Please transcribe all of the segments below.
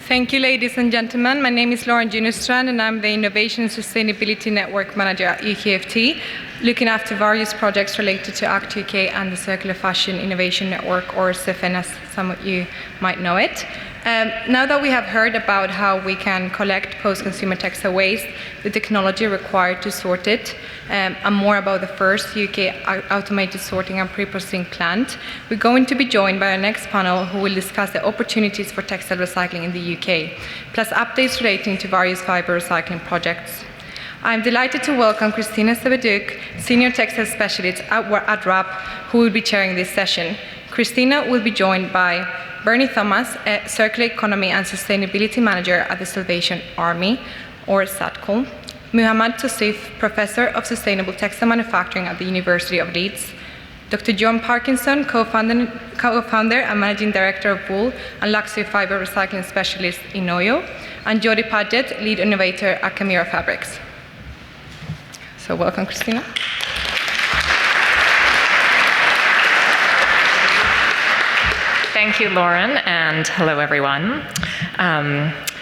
Thank you, ladies and gentlemen. My name is Lauren Junestrand, and I'm the Innovation and Sustainability Network Manager at UKFT, looking after various projects related to ACT UK and the Circular Fashion Innovation Network, or CIFIN, as some of you might know it. Now that we have heard about how we can collect post-consumer textile waste, the technology required to sort it, and more about the first UK automated sorting and pre-processing plant, we're going to be joined by our next panel, who will discuss the opportunities for textile recycling in the UK, plus updates relating to various fiber recycling projects. I'm delighted to welcome Christina Sebeduk, Senior Textile Specialist at RAP, who will be chairing this session. Christina will be joined by Bernie Thomas, a Circular Economy and Sustainability Manager at the Salvation Army, or SATCO, Muhammad Tosif, Professor of Sustainable Textile Manufacturing at the University of Leeds, Dr. John Parkinson, co-founder and Managing Director of Wool and Luxury Fiber Recycling Specialist in Noyo, and Jody Padgett, Lead Innovator at Camira Fabrics. So welcome, Christina. Thank you, Lauren, and hello, everyone.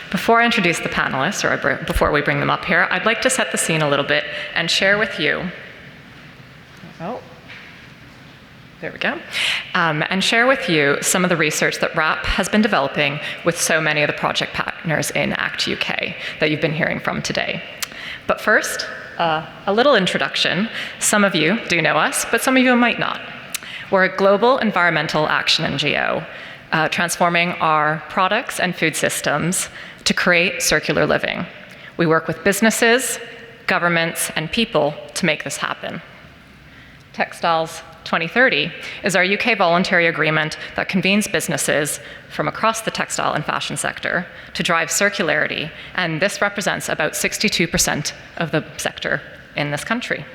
Before I introduce the panelists, or before we bring them up here, I'd like to set the scene a little bit and share with you, there we go, and share with you some of the research that RAP has been developing with so many of the project partners in ACT UK that you've been hearing from today. But first, a little introduction. Some of you do know us, but some of you might not. We're a global environmental action NGO, transforming our products and food systems to create circular living. We work with businesses, governments, and people to make this happen. Textiles 2030 is our UK voluntary agreement that convenes businesses from across the textile and fashion sector to drive circularity, and this represents about 62% of the sector in this country.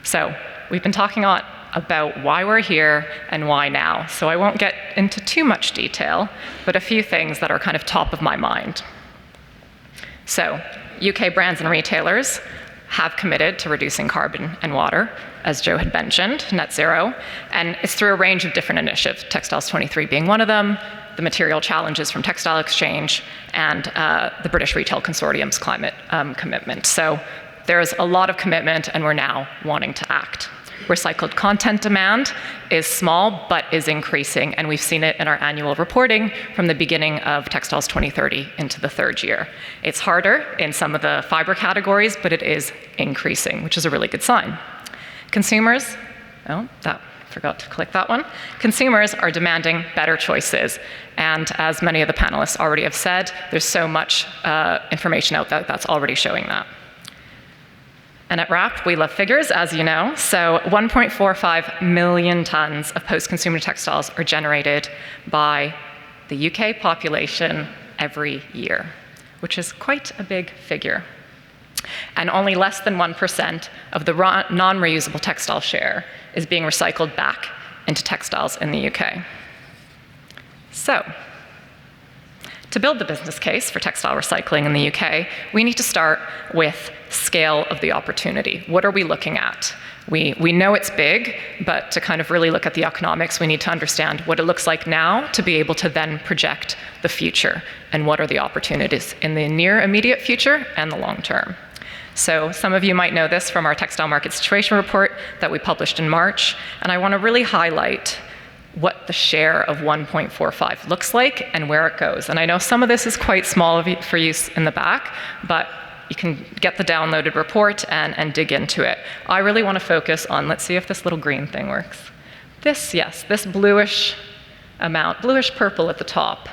So, we've been talking a lot about why we're here and why now, so I won't get into too much detail, but a few things that are kind of top of my mind. So, UK brands and retailers have committed to reducing carbon and water, as Joe had mentioned, net zero, and it's through a range of different initiatives, Textiles 23 being one of them, the Material Challenges from Textile Exchange, and the British Retail Consortium's climate commitment. So there's a lot of commitment, and we're now wanting to act. Recycled content demand is small, but is increasing, and we've seen it in our annual reporting from the beginning of Textiles 2030 into the third year. It's harder in some of the fiber categories, but it is increasing, which is a really good sign. Consumers, forgot to click that one. Consumers are demanding better choices, and as many of the panelists already have said, there's so much information out there that's already showing that. And at RAP, we love figures, as you know. So 1.45 million tons of post-consumer textiles are generated by the UK population every year, which is quite a big figure. And only less than 1% of the non-reusable textile share is being recycled back into textiles in the UK. So, to build the business case for textile recycling in the UK, we need to start with scale of the opportunity. What are we looking at? We know it's big, but to kind of really look at the economics, we need to understand what it looks like now to be able to then project the future and what are the opportunities in the near immediate future and the long term. So some of you might know this from our Textile Market Situation Report that we published in March, and I want to really highlight what the share of 1.45 looks like and where it goes. And I know some of this is quite small for use in the back, but you can get the downloaded report and dig into it. I really want to focus on, let's see if this little green thing works. This bluish amount, bluish purple at the top,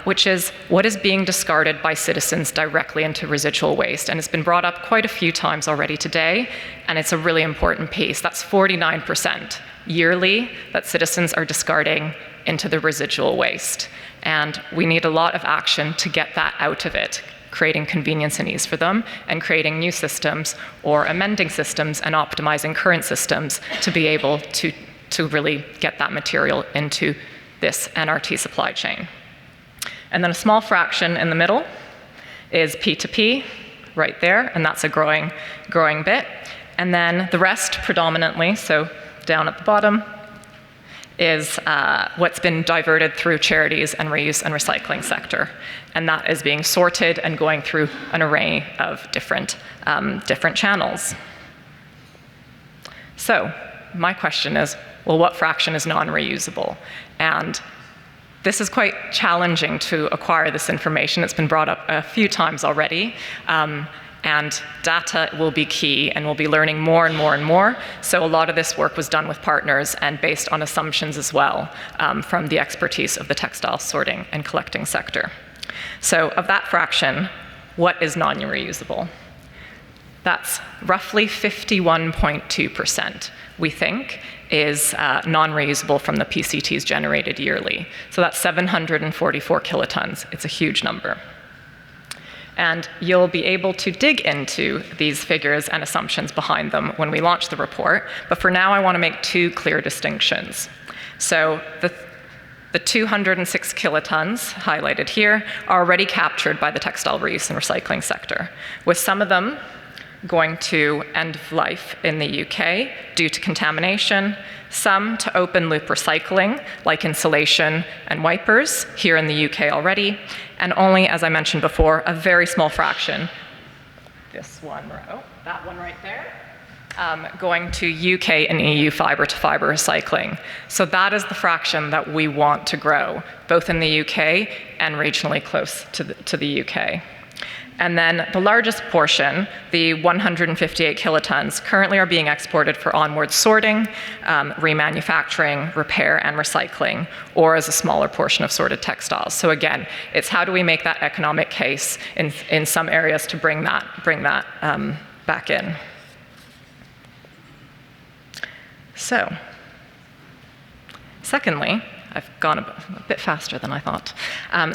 which is what is being discarded by citizens directly into residual waste. And it's been brought up quite a few times already today, and it's a really important piece. That's 49% yearly that citizens are discarding into the residual waste. And we need a lot of action to get that out of it, creating convenience and ease for them, and creating new systems or amending systems and optimizing current systems to be able to really get that material into this NRT supply chain. And then a small fraction in the middle is P2P, right there, and that's a growing bit. And then the rest predominantly, so down at the bottom, is what's been diverted through charities and reuse and recycling sector. And that is being sorted and going through an array of different channels. So my question is, well, what fraction is non-reusable? And this is quite challenging to acquire this information. It's been brought up a few times already. And data will be key, and we'll be learning more and more and more. So a lot of this work was done with partners and based on assumptions as well from the expertise of the textile sorting and collecting sector. So of that fraction, what is non-reusable? That's roughly 51.2%, we think, is non-reusable from the PCTs generated yearly. So that's 744 kilotons. It's a huge number. And you'll be able to dig into these figures and assumptions behind them when we launch the report. But for now, I want to make two clear distinctions. So the 206 kilotons highlighted here are already captured by the textile reuse and recycling sector, with some of them going to end of life in the UK due to contamination, some to open loop recycling, like insulation and wipers here in the UK already, and only, as I mentioned before, a very small fraction, this one row, that one right there, going to UK and EU fiber-to-fiber recycling. So that is the fraction that we want to grow, both in the UK and regionally close to the UK. And then the largest portion, the 158 kilotons, currently are being exported for onward sorting, remanufacturing, repair, and recycling, or as a smaller portion of sorted textiles. So again, it's how do we make that economic case in some areas to bring that back in. So, secondly, I've gone a bit faster than I thought.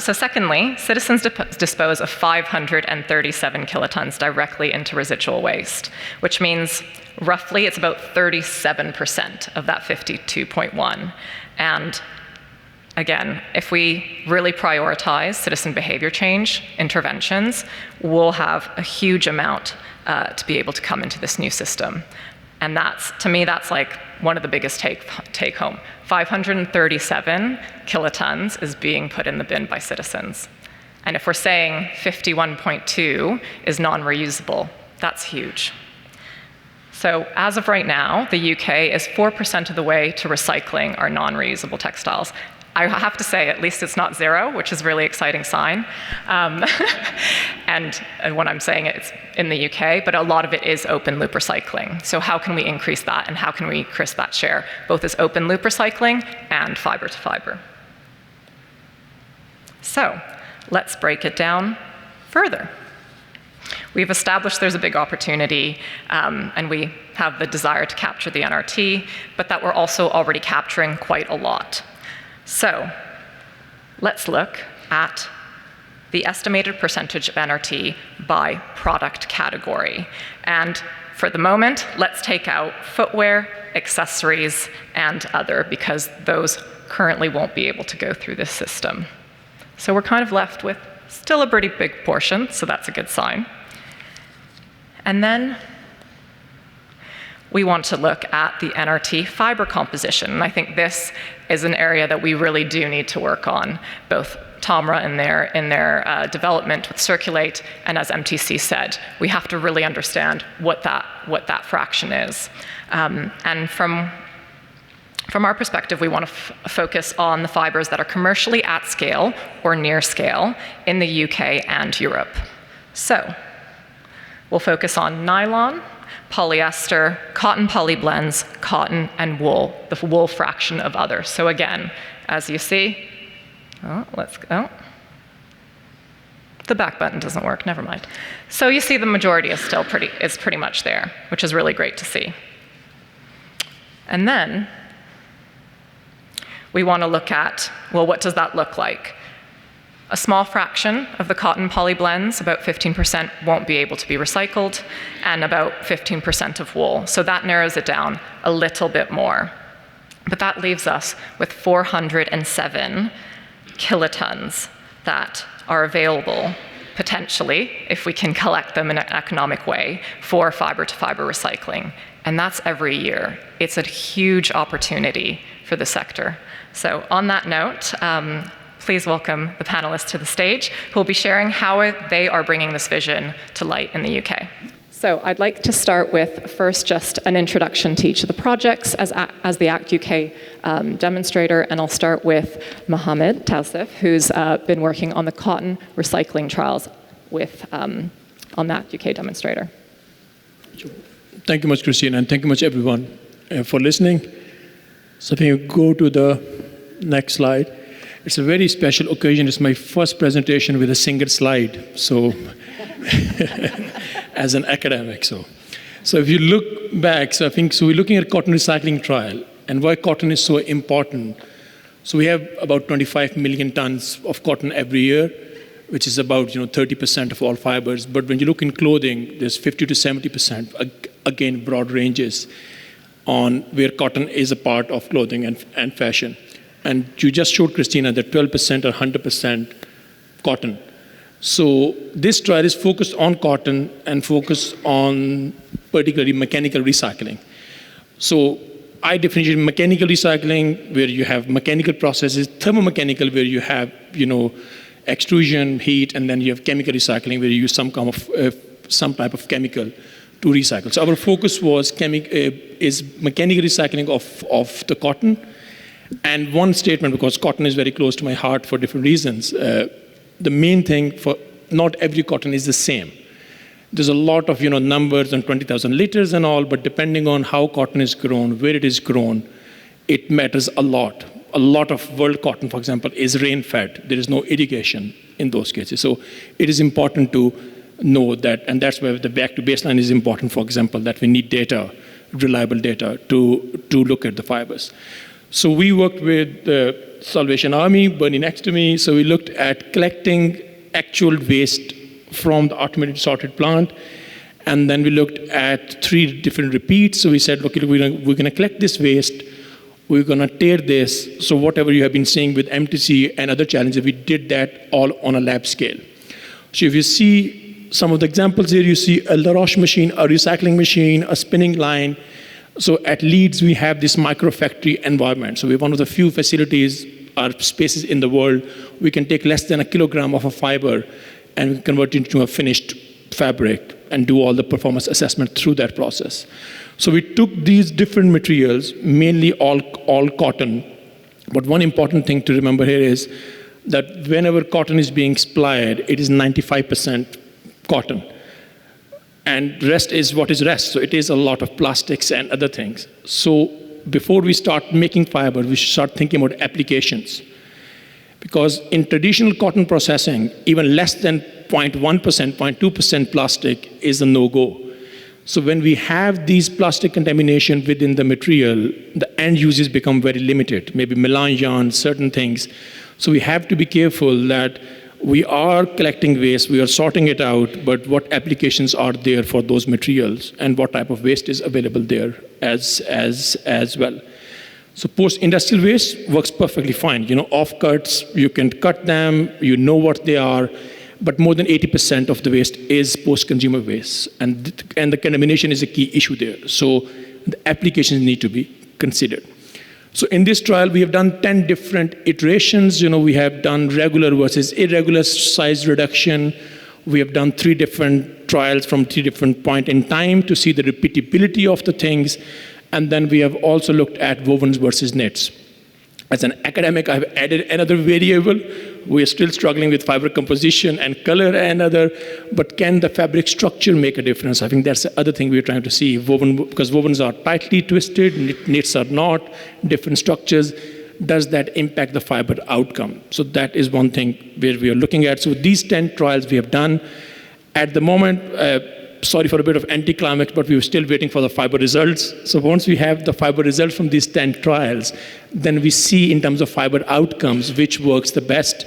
So secondly, citizens dispose of 537 kilotons directly into residual waste, which means roughly it's about 37% of that 52.1. And again, if we really prioritize citizen behavior change interventions, we'll have a huge amount to be able to come into this new system. And that's, to me, that's like one of the biggest take home. 537 kilotons is being put in the bin by citizens. And if we're saying 51.2 is non-reusable, that's huge. So as of right now, the UK is 4% of the way to recycling our non-reusable textiles. I have to say, at least it's not zero, which is a really exciting sign. And when I'm saying it's in the UK, but a lot of it is open loop recycling. So how can we increase that, and how can we increase that share, both as open loop recycling and fiber to fiber? So let's break it down further. We've established there's a big opportunity, and we have the desire to capture the NRT, but that we're also already capturing quite a lot. So let's look at the estimated percentage of NRT by product category. And for the moment, let's take out footwear, accessories, and other, because those currently won't be able to go through this system. So we're kind of left with still a pretty big portion, so that's a good sign. And then we want to look at the NRT fiber composition. And I think this is an area that we really do need to work on, both TOMRA in their development with Circulate, and as MTC said, we have to really understand what that fraction is. And from our perspective, we want to focus on the fibers that are commercially at scale or near scale in the UK and Europe. So we'll focus on nylon, polyester, cotton polyblends, cotton, and wool, the wool fraction of others. So again, as you see, let's go. The back button doesn't work, never mind. So you see the majority is still pretty much there, which is really great to see. And then we want to look at, well, what does that look like? A small fraction of the cotton polyblends, about 15%, won't be able to be recycled, and about 15% of wool. So that narrows it down a little bit more. But that leaves us with 407 kilotons that are available, potentially, if we can collect them in an economic way, for fiber-to-fiber recycling. And that's every year. It's a huge opportunity for the sector. So on that note, please welcome the panelists to the stage, who will be sharing how they are bringing this vision to light in the UK. So I'd like to start with first just an introduction to each of the projects as the ACT UK demonstrator, and I'll start with Mohammed Tausif, who's been working on the cotton recycling trials with on that UK demonstrator. Thank you much, Christine, and thank you much everyone for listening. So if you go to the next slide, it's a very special occasion. It's my first presentation with a single slide. So. As an academic. So if you look back, so we're looking at cotton recycling trial and why cotton is so important. So we have about 25 million tons of cotton every year, which is about 30% of all fibers. But when you look in clothing, there's 50 to 70%, again, broad ranges on where cotton is a part of clothing and fashion. And you just showed, Christina, that 12% or 100% cotton. So this trial is focused on cotton and focused on particularly mechanical recycling. So I differentiate mechanical recycling, where you have mechanical processes, thermomechanical, where you have extrusion, heat, and then you have chemical recycling, where you use some type of chemical to recycle. So our focus was is mechanical recycling of the cotton. And one statement, because cotton is very close to my heart for different reasons. The main thing for not every cotton is the same. There's a lot of numbers and 20,000 liters and all, but depending on how cotton is grown, where it is grown, it matters a lot. A lot of world cotton, for example, is rain-fed. There is no irrigation in those cases. So it is important to know that, and that's where the back to baseline is important, for example, that we need data, reliable data, to look at the fibers. So we worked with the Salvation Army, Bernie next to me. So we looked at collecting actual waste from the automated sorted plant. And then we looked at 3 different repeats. So we said, okay, we're going to collect this waste. We're going to tear this. So whatever you have been seeing with MTC and other challenges, we did that all on a lab scale. So if you see some of the examples here, you see a La Roche machine, a recycling machine, a spinning line. So at Leeds, we have this microfactory environment. So we're one of the few facilities or spaces in the world we can take less than a kilogram of a fiber and convert it into a finished fabric and do all the performance assessment through that process. So we took these different materials, mainly all cotton. But one important thing to remember here is that whenever cotton is being supplied, it is 95% cotton. And rest is what is rest. So it is a lot of plastics and other things. So before we start making fiber, we should start thinking about applications. Because in traditional cotton processing, even less than 0.1%, 0.2% plastic is a no-go. So when we have these plastic contamination within the material, the end uses become very limited, maybe melange yarn, certain things. So we have to be careful that we are collecting waste, we are sorting it out, but what applications are there for those materials and what type of waste is available there as well. So post-industrial waste works perfectly fine. Off-cuts, you can cut them, you know what they are, but more than 80% of the waste is post-consumer waste. And the contamination is a key issue there. So the applications need to be considered. So in this trial, we have done 10 different iterations. We have done regular versus irregular size reduction. We have done 3 different trials from 3 different points in time to see the repeatability of the things. And then we have also looked at wovens versus knits. As an academic, I've added another variable. We are still struggling with fiber composition and color and other, but can the fabric structure make a difference? I think that's the other thing we're trying to see. Because wovens are tightly twisted, knits are not, different structures. Does that impact the fiber outcome? So that is one thing where we are looking at. So these 10 trials we have done. At the moment, sorry for a bit of anticlimax, but we were still waiting for the fiber results. So once we have the fiber results from these 10 trials, then we see in terms of fiber outcomes, which works the best,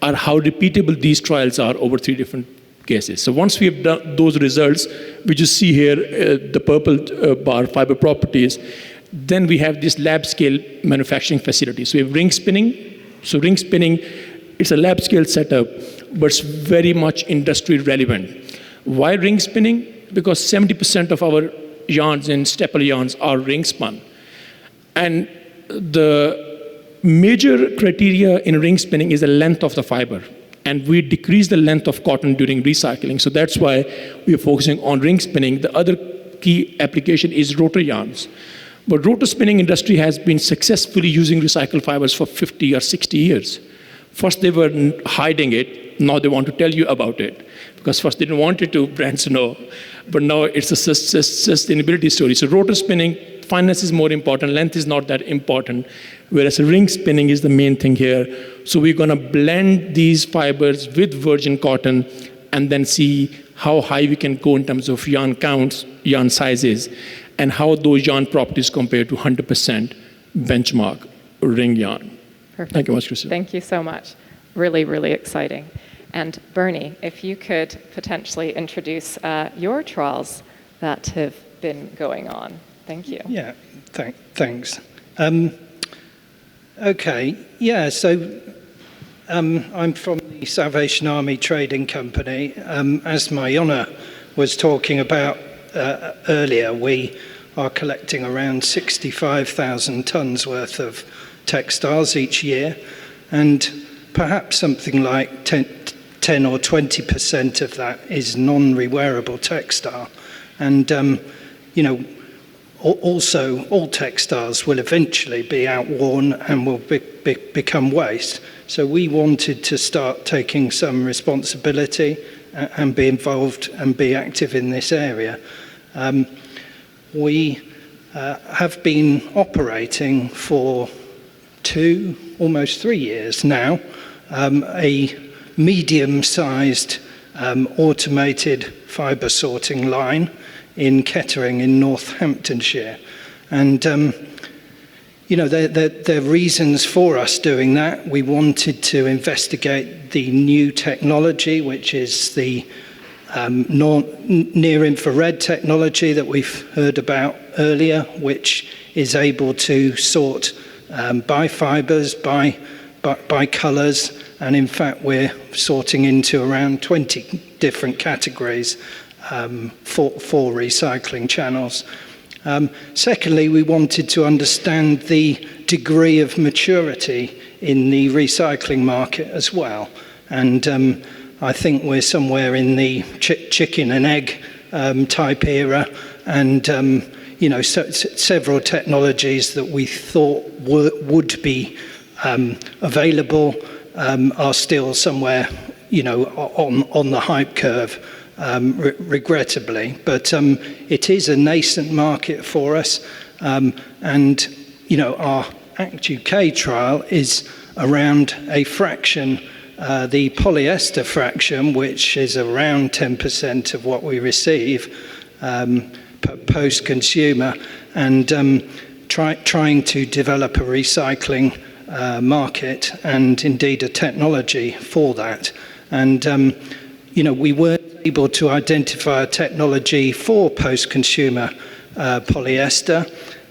or how repeatable these trials are over 3 different cases. So once we have done those results, we just see here the purple bar, fiber properties, then we have this lab scale manufacturing facility. So we have ring spinning. So ring spinning, it's a lab scale setup, but it's very much industry relevant. Why ring spinning? Because 70% of our yarns and staple yarns are ring spun. And the major criteria in ring spinning is the length of the fiber. And we decrease the length of cotton during recycling. So that's why we are focusing on ring spinning. The other key application is rotor yarns. But rotor spinning industry has been successfully using recycled fibers for 50 or 60 years. First they were hiding it, now they want to tell you about it. Because first they didn't want it to brands to know, but now it's a sustainability story. So rotor spinning, finance is more important, length is not that important, whereas ring spinning is the main thing here. So we're gonna blend these fibers with virgin cotton and then see how high we can go in terms of yarn counts, yarn sizes, and how those yarn properties compare to 100% benchmark ring yarn. Perfect. Thank you much, Christian. Thank you so much. Really, really exciting. And Bernie, if you could potentially introduce your trials that have been going on. Thank you. Yeah, thanks. Okay, yeah, so I'm from the Salvation Army Trading Company. As Mayona was talking about earlier, we are collecting around 65,000 tonnes worth of textiles each year, and perhaps something like 10 or 20% of that is non-rewearable textile. And, you know, also all textiles will eventually be outworn and will become waste. So we wanted to start taking some responsibility and be involved and be active in this area. We have been operating for almost 3 years now, a medium-sized automated fibre sorting line in Kettering in Northamptonshire. And, you know, there are reasons for us doing that. We wanted to investigate the new technology, which is the near-infrared technology that we've heard about earlier, which is able to sort by fibres, by colours, and in fact we're sorting into around 20 different categories for recycling channels. Secondly, we wanted to understand the degree of maturity in the recycling market as well. And I think we're somewhere in the chicken and egg type era, and you know, several technologies that we thought would be available are still somewhere, you know, on the hype curve. Regrettably, but it is a nascent market for us, and you know, our ACT UK trial is around a fraction, the polyester fraction, which is around 10% of what we receive post-consumer, and trying to develop a recycling market and indeed a technology for that. And you know, we weren't able to identify a technology for post-consumer polyester,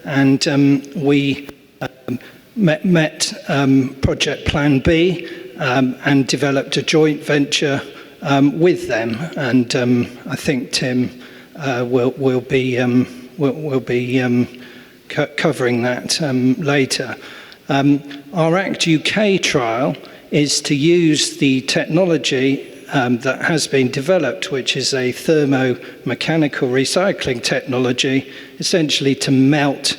and we met Project Plan B and developed a joint venture with them. And I think Tim will be covering that later. Our ACT UK trial is to use the technology that has been developed, which is a thermomechanical recycling technology, essentially to melt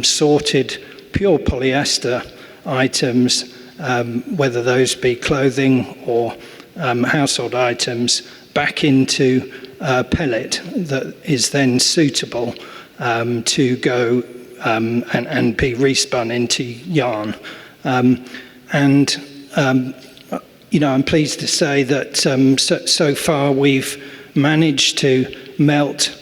sorted pure polyester items, whether those be clothing or household items, back into a pellet that is then suitable to go and be respun into yarn. You know, I'm pleased to say that so far we've managed to melt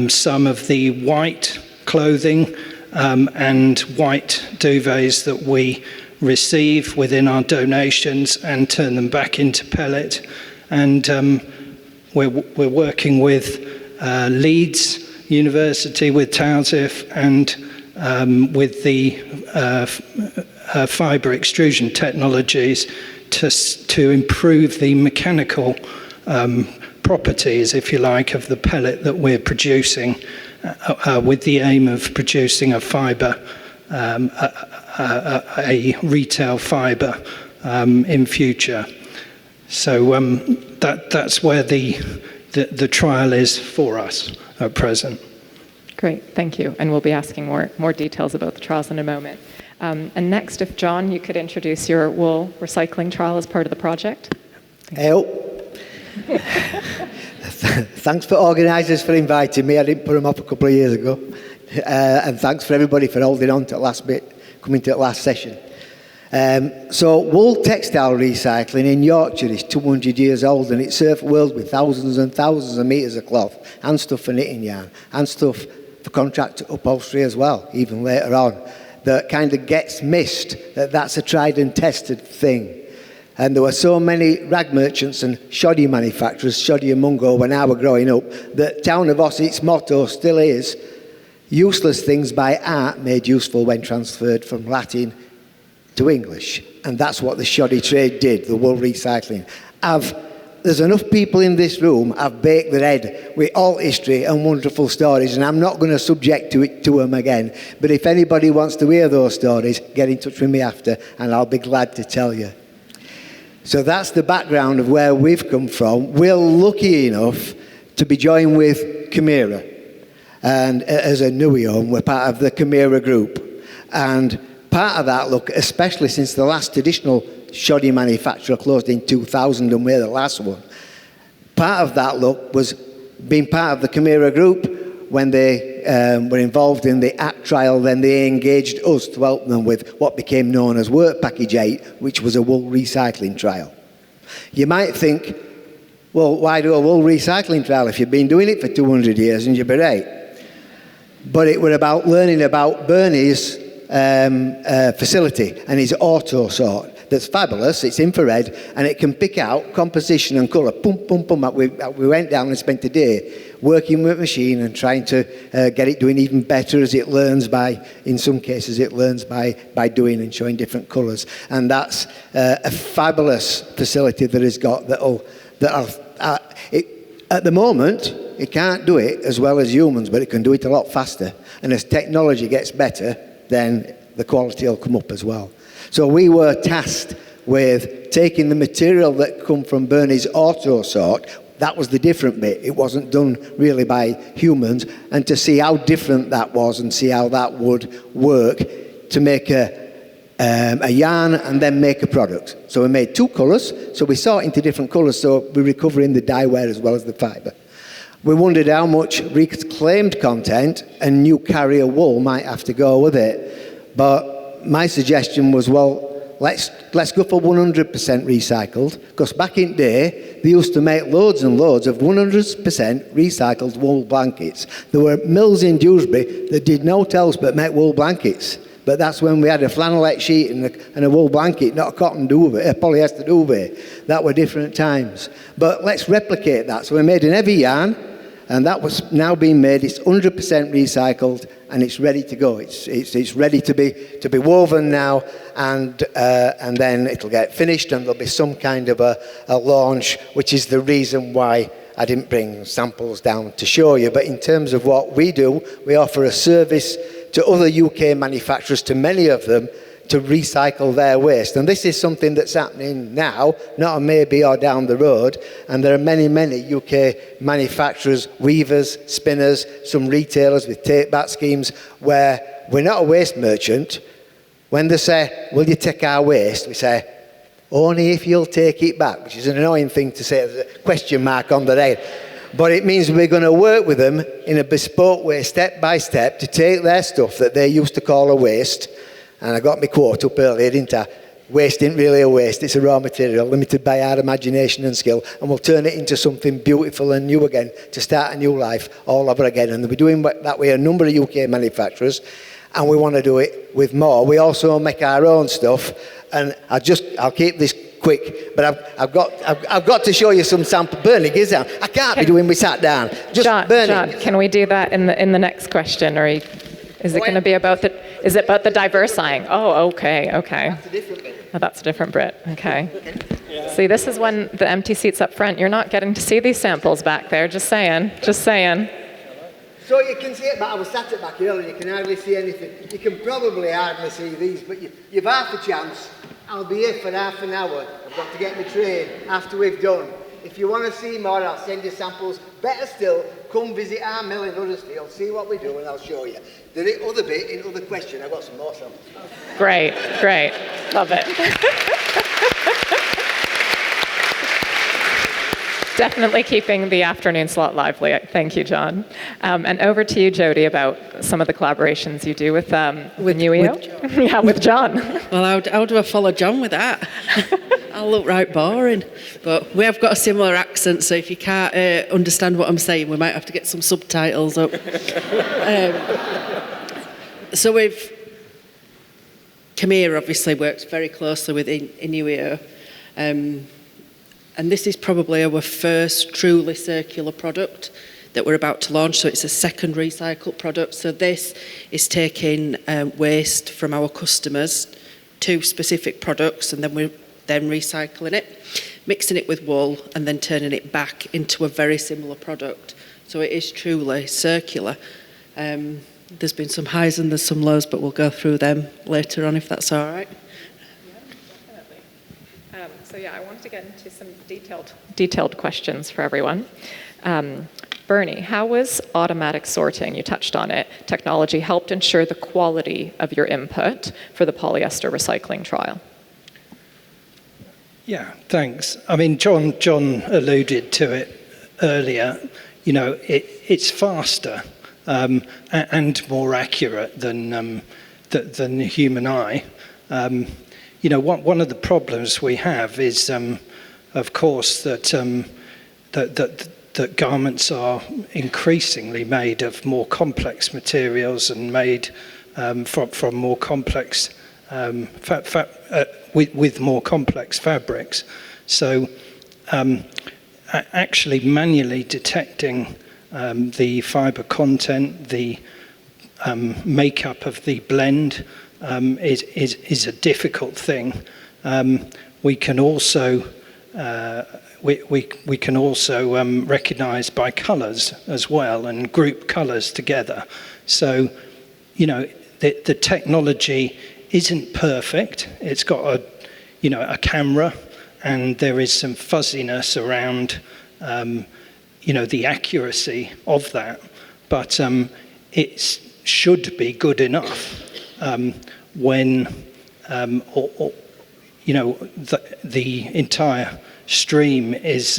some of the white clothing and white duvets that we receive within our donations and turn them back into pellet. And we're working with Leeds University, with Towsif, and with the fibre extrusion technologies to improve the mechanical properties, if you like, of the pellet that we're producing, with the aim of producing a fibre a retail fibre in future. So that's where the trial is for us at present. Great, thank you. And we'll be asking more details about the trials in a moment. And next, if John, you could introduce your wool recycling trial as part of the project. Hey, thanks for organisers for inviting me. I didn't put them up a couple of years ago. And thanks for everybody for holding on to the last bit, coming to the last session. So wool textile recycling in Yorkshire is 200 years old, and it served the world with thousands and thousands of metres of cloth and stuff for knitting yarn and stuff for contract upholstery as well, even later on. That kind of gets missed, that's a tried and tested thing. And there were so many rag merchants and shoddy manufacturers, shoddy and mungo, when I was growing up, that Town of Ossett's motto still is, useless things by art made useful when transferred from Latin to English. And that's what the shoddy trade did, the wool recycling. There's enough people in this room have baked their head with all history and wonderful stories, and I'm not going to subject to them again. But if anybody wants to hear those stories, get in touch with me after, and I'll be glad to tell you. So that's the background of where we've come from. We're lucky enough to be joined with Chimera. And as a NUIO, we're part of the Chimera group. And part of that look, especially since the last traditional shoddy manufacturer closed in 2000 and we're the last one, part of that look was being part of the Chimera group. When they were involved in the ACT trial, then they engaged us to help them with what became known as Work Package 8, which was a wool recycling trial. You might think, well, why do a wool recycling trial if you've been doing it for 200 years and you're great? But it was about learning about Bernie's facility and his auto sort. That's fabulous, it's infrared, and it can pick out composition and colour. Pum, pum, pum. We went down and spent a day working with a machine and trying to get it doing even better as it learns by, in some cases, it learns by doing and showing different colours. And that's a fabulous facility that it's got at the moment, it can't do it as well as humans, but it can do it a lot faster. And as technology gets better, then the quality will come up as well. So we were tasked with taking the material that come from Bernie's auto sort. That was the different bit. It wasn't done really by humans, and to see how different that was and see how that would work to make a yarn and then make a product. So we made two colours, so we sort into different colours, so we're recovering the dye wear as well as the fibre. We wondered how much reclaimed content and new carrier wool might have to go with it. But my suggestion was, well, let's go for 100% recycled, because back in the day, they used to make loads and loads of 100% recycled wool blankets. There were mills in Dewsbury that did no else but make wool blankets. But that's when we had a flannelette sheet and a wool blanket, not a cotton duvet, a polyester duvet. That were different times. But let's replicate that. So we made an heavy yarn, and that was now being made. It's 100% recycled, and it's ready to go. It's ready to be woven now, and then it'll get finished, and there'll be some kind of a launch, which is the reason why I didn't bring samples down to show you. But in terms of what we do, we offer a service to other UK manufacturers, to many of them, to recycle their waste. And this is something that's happening now, not a maybe or down the road. And there are many, many UK manufacturers, weavers, spinners, some retailers with take-back schemes where we're not a waste merchant. When they say, will you take our waste? We say, only if you'll take it back, which is an annoying thing to say, there's a question mark on the head. But it means we're going to work with them in a bespoke way, step by step, to take their stuff that they used to call a waste. And I got my quote up earlier, didn't I? Waste isn't really a waste, it's a raw material limited by our imagination and skill, and we'll turn it into something beautiful and new again, to start a new life all over again. And we're doing that with a number of UK manufacturers, and we want to do it with more. We also make our own stuff, and I'll keep this quick, but I've got to show you some sample. Bernie, get down. I can't be doing we sat down. Just John, Bernie. John, can we do that in the next question, or is it going to be about is it about the diversifying? Oh, okay. That's a different bit. Oh, that's a different bit. Okay. Yeah. See, this is when the empty seats up front. You're not getting to see these samples back there. Just saying. So you can see it, but I was sat at back here and you can hardly see anything. You can probably hardly see these, but you've half a chance. I'll be here for half an hour. I've got to get my train after we've done. If you want to see more, I'll send you samples. Better still, come visit our mill in Huddersfield, see what we do, and I'll show you. The other bit, in other question, I've got some more samples. Great, great. Love it. Definitely keeping the afternoon slot lively. Thank you, John. And over to you, Jody, about some of the collaborations you do with UEO. Yeah, with John. Well, how do I follow John with that? I'll look right boring. But we have got a similar accent, so if you can't understand what I'm saying, we might have to get some subtitles up. So Camille obviously works very closely with UEO. And this is probably our first truly circular product that we're about to launch. So it's a second recycled product. So this is taking waste from our customers to specific products, and then we're recycling it, mixing it with wool, and then turning it back into a very similar product. So it is truly circular. There's been some highs and there's some lows, but we'll go through them later on if that's all right. So yeah, I wanted to get into some detailed questions for everyone. Bernie, how was automatic sorting, you touched on it, technology helped ensure the quality of your input for the polyester recycling trial? Yeah, thanks. I mean, John alluded to it earlier. You know, it's faster and more accurate than the human eye. You know, one of the problems we have is, of course, that garments are increasingly made of more complex materials and made from more complex with more complex fabrics. So, actually, manually detecting the fibre content, the makeup of the blend. Is a difficult thing. We can also recognise by colours as well and group colours together. So, you know, the technology isn't perfect. It's got a camera, and there is some fuzziness around the accuracy of that, but it should be good enough. When the entire stream is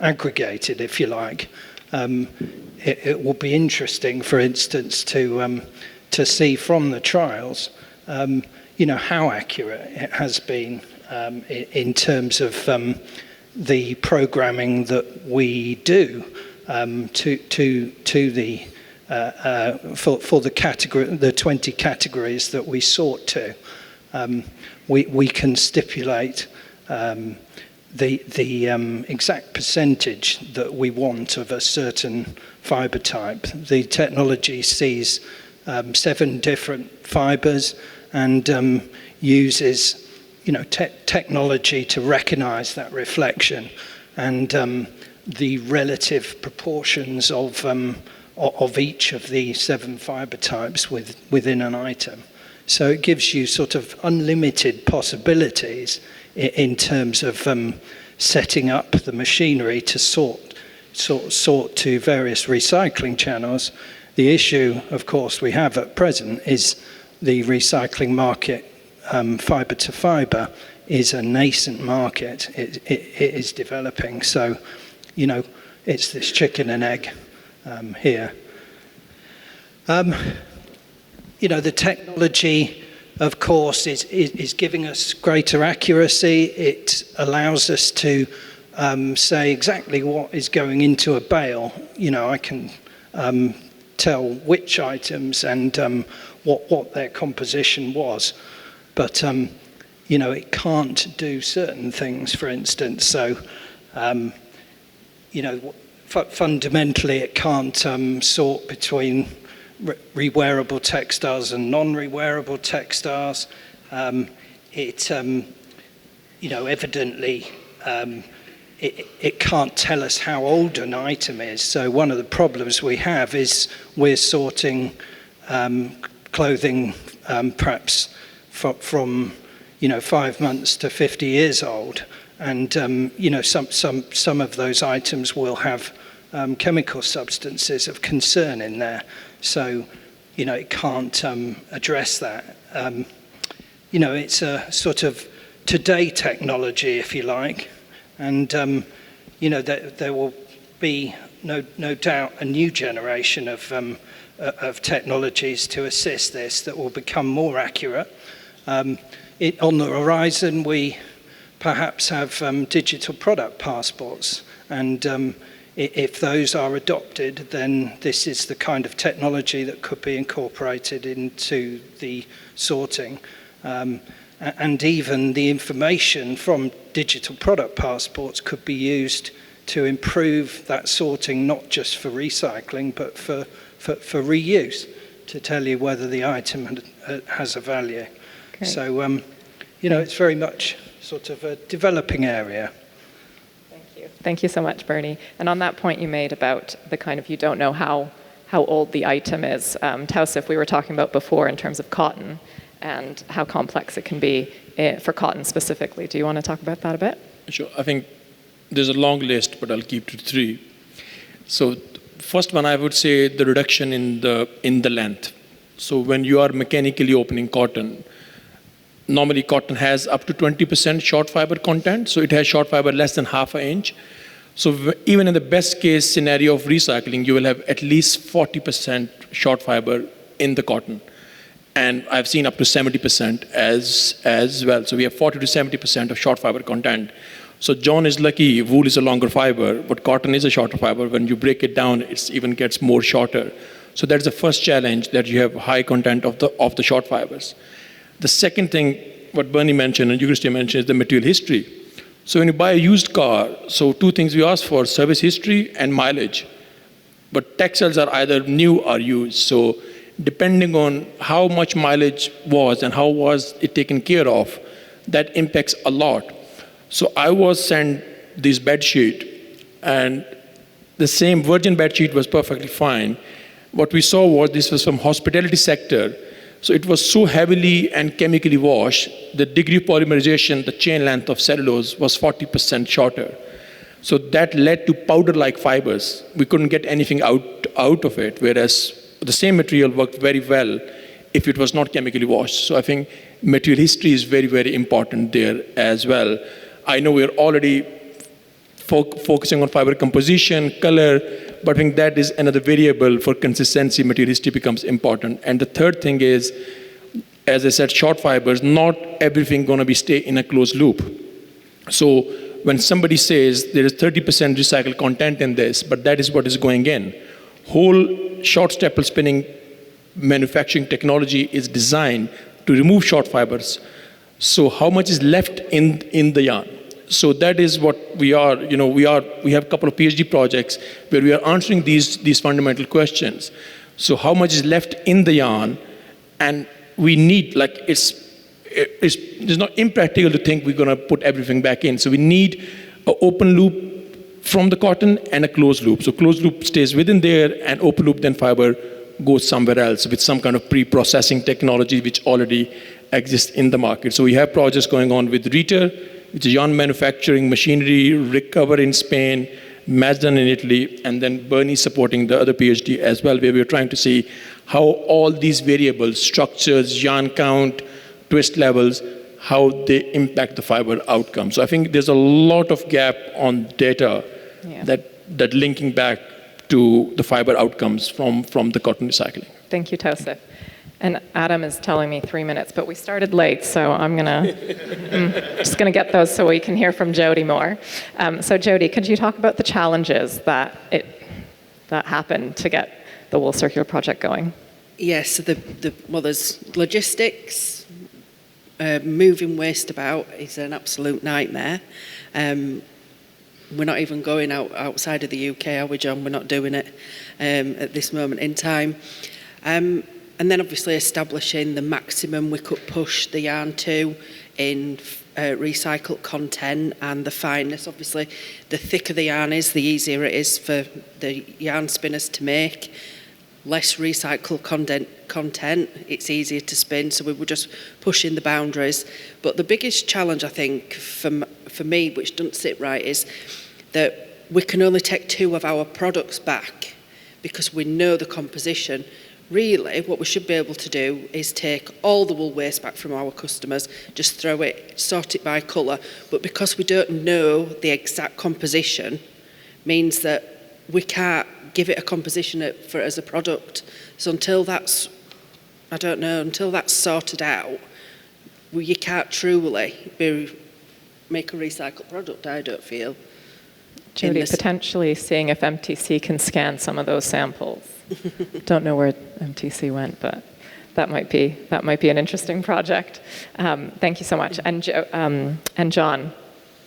aggregated, if you like, it will be interesting, for instance, to see from the trials, how accurate it has been in terms of the programming that we do to the for the category, the 20 categories that we sort to. We can stipulate the exact percentage that we want of a certain fibre type. The technology sees 7 different fibres and uses technology to recognise that reflection and the relative proportions of each of the 7 fibre types within an item. So it gives you sort of unlimited possibilities in terms of setting up the machinery to sort to various recycling channels. The issue, of course, we have at present is the recycling market, fibre to fibre, is a nascent market. It is developing. So, it's this chicken and egg here. The technology, of course, is giving us greater accuracy. It allows us to say exactly what is going into a bale. I can tell which items and what their composition was. But, it can't do certain things, for instance. So, fundamentally, it can't sort between rewearable textiles and non-rewearable textiles. It, evidently it can't tell us how old an item is. So one of the problems we have is we're sorting clothing perhaps from 5 months to 50 years old, and some of those items will have chemical substances of concern in there. So it can't address that. It's a sort of today technology, if you like, and there will be no doubt a new generation of technologies to assist this that will become more accurate. On the horizon, we perhaps have digital product passports, and if those are adopted, then this is the kind of technology that could be incorporated into the sorting. And even the information from digital product passports could be used to improve that sorting, not just for recycling, but for reuse, to tell you whether the item has a value. Great. So, it's very much sort of a developing area. Thank you. Thank you so much, Bernie. And on that point you made about the kind of, you don't know how old the item is. Tausif, we were talking about before in terms of cotton and how complex it can be for cotton specifically. Do you want to talk about that a bit? Sure. I think there's a long list, but I'll keep to 3. So first one, I would say the reduction in the length. So when you are mechanically opening cotton, normally cotton has up to 20% short fiber content, so it has short fiber less than half an inch. So even in the best case scenario of recycling, you will have at least 40% short fiber in the cotton. And I've seen up to 70% as well. So we have 40 to 70% of short fiber content. So John is lucky, wool is a longer fiber, but cotton is a shorter fiber. When you break it down, it even gets more shorter. So that's the first challenge, that you have high content of the short fibers. The second thing, what Bernie mentioned and UKFT mentioned, is the material history. So when you buy a used car, so 2 things we ask for: service history and mileage. But textiles are either new or used. So depending on how much mileage was and how was it taken care of, that impacts a lot. So I was sent this bed sheet, and the same virgin bed sheet was perfectly fine. What we saw was this was from hospitality sector. So it was so heavily and chemically washed, the degree of polymerization, the chain length of cellulose was 40% shorter. So that led to powder-like fibers. We couldn't get anything out of it, whereas the same material worked very well if it was not chemically washed. So I think material history is very, very important there as well. I know we're already focusing on fiber composition, color, but I think that is another variable for consistency. Material history becomes important. And the third thing is, as I said, short fibers, not everything going to stay in a closed loop. So when somebody says there is 30% recycled content in this, but that is what is going in, whole short staple spinning manufacturing technology is designed to remove short fibers. So how much is left in the yarn? So that is what we are, we have a couple of PhD projects where we are answering these fundamental questions. So how much is left in the yarn? And we need, it's not impractical to think we're going to put everything back in. So we need an open loop from the cotton and a closed loop. So closed loop stays within there, and open loop then fiber goes somewhere else with some kind of pre-processing technology which already exists in the market. So we have projects going on with Riter, which is yarn manufacturing, machinery, Recover in Spain, Mazdan in Italy, and then Bernie supporting the other PhD as well, where we're trying to see how all these variables, structures, yarn count, twist levels, how they impact the fiber outcome. So I think there's a lot of gap on data that linking back to the fiber outcomes from the cotton recycling. Thank you, Tausif. And Adam is telling me 3 minutes, but we started late, so I'm just gonna get those so we can hear from Jody more. So Jody, could you talk about the challenges that happened to get the Wool Circular project going? Yes, so there's logistics. Moving waste about is an absolute nightmare. We're not even going outside of the UK, are we, John? We're not doing it at this moment in time. And then obviously establishing the maximum we could push the yarn to in recycled content and the fineness. Obviously, the thicker the yarn is, the easier it is for the yarn spinners to make. Less recycled content, it's easier to spin, so we were just pushing the boundaries. But the biggest challenge, I think, for me, which doesn't sit right, is that we can only take 2 of our products back because we know the composition. Really, what we should be able to do is take all the wool waste back from our customers, just throw it, sort it by colour. But because we don't know the exact composition, means that we can't give it a composition as a product. So until that's, until that's sorted out, you can't truly make a recycled product, I don't feel. Judy, potentially seeing if MTC can scan some of those samples. Don't know where MTC went, but that might be an interesting project. Thank you so much. And John,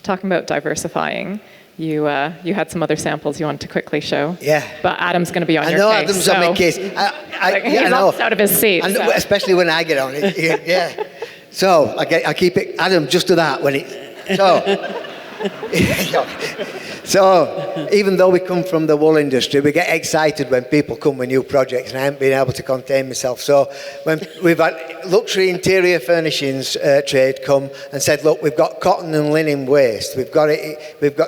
talking about diversifying, you had some other samples you wanted to quickly show. Yeah. But Adam's going to be on your case. I know Adam's on my case. He's almost out of his seat. And so. especially when I get on it. Yeah. So I keep it. Adam, just do that when it. So. So, even though we come from the wool industry, we get excited when people come with new projects, and I haven't been able to contain myself. So, when we've had luxury interior furnishings trade come and said, look, we've got cotton and linen waste, we've got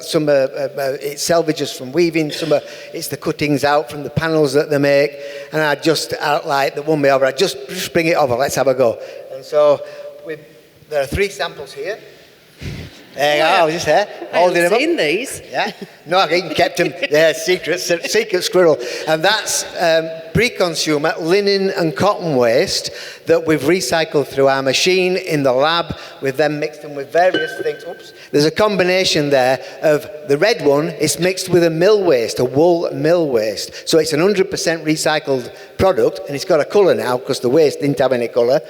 some it's salvages from weaving, it's the cuttings out from the panels that they make, and I just like the one way over, I just bring it over, let's have a go. And so, there are 3 samples here. There you go, I was just there, holding them up. I've seen these. Yeah, no, I even kept them. Yeah, secret squirrel. And that's pre-consumer linen and cotton waste that we've recycled through our machine in the lab. We've then mixed them with various things. Oops. There's a combination there of the red one. It's mixed with a mill waste, a wool mill waste. So it's an 100% recycled product, and it's got a colour now because the waste didn't have any colour.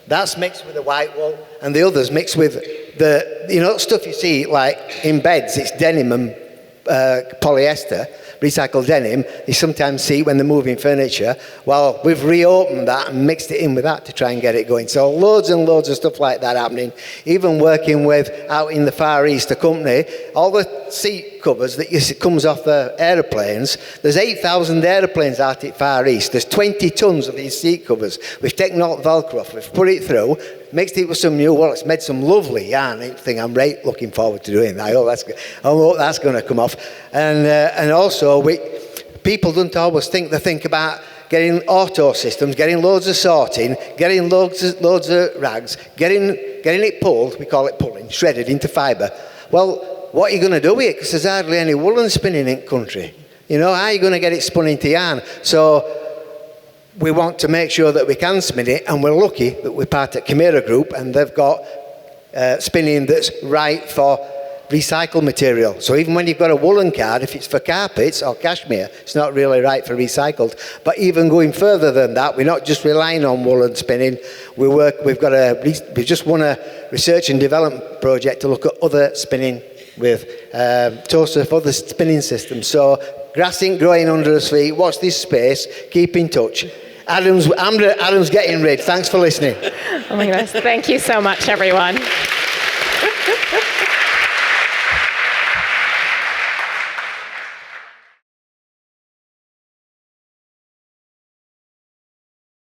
That's mixed with the white wool, and the others mixed with the stuff you see like in beds. It's denim and polyester, recycled denim. You sometimes see when they're moving furniture. Well, we've reopened that and mixed it in with that to try and get it going. So loads and loads of stuff like that happening. Even working with, out in the Far East, a company, all the seat covers that comes off the aeroplanes. There's 8,000 aeroplanes out at Far East. There's 20 tons of these seat covers. We've taken all the Velcro off, we've put it through, mixed it with some new wool. It's made some lovely yarn. Thing I'm right looking forward to doing that. I hope that's going to come off. And also, people don't always think about getting auto systems, getting loads of sorting, getting loads of rags, getting it pulled, we call it pulling, shredded into fibre. Well, what are you going to do with it? Because there's hardly any woolen spinning in the country. How are you going to get it spun into yarn? So we want to make sure that we can spin it, and we're lucky that we're part of Chimera Group, and they've got spinning that's right for recycled material. So even when you've got a woolen card, if it's for carpets or cashmere, it's not really right for recycled. But even going further than that, we're not just relying on woolen spinning. We just won a research and development project to look at other spinning with toaster for other spinning systems. So grass ain't growing under us feet. Watch this space. Keep in touch. Adam's getting rid. Thanks for listening. Oh my goodness. Thank you so much, everyone.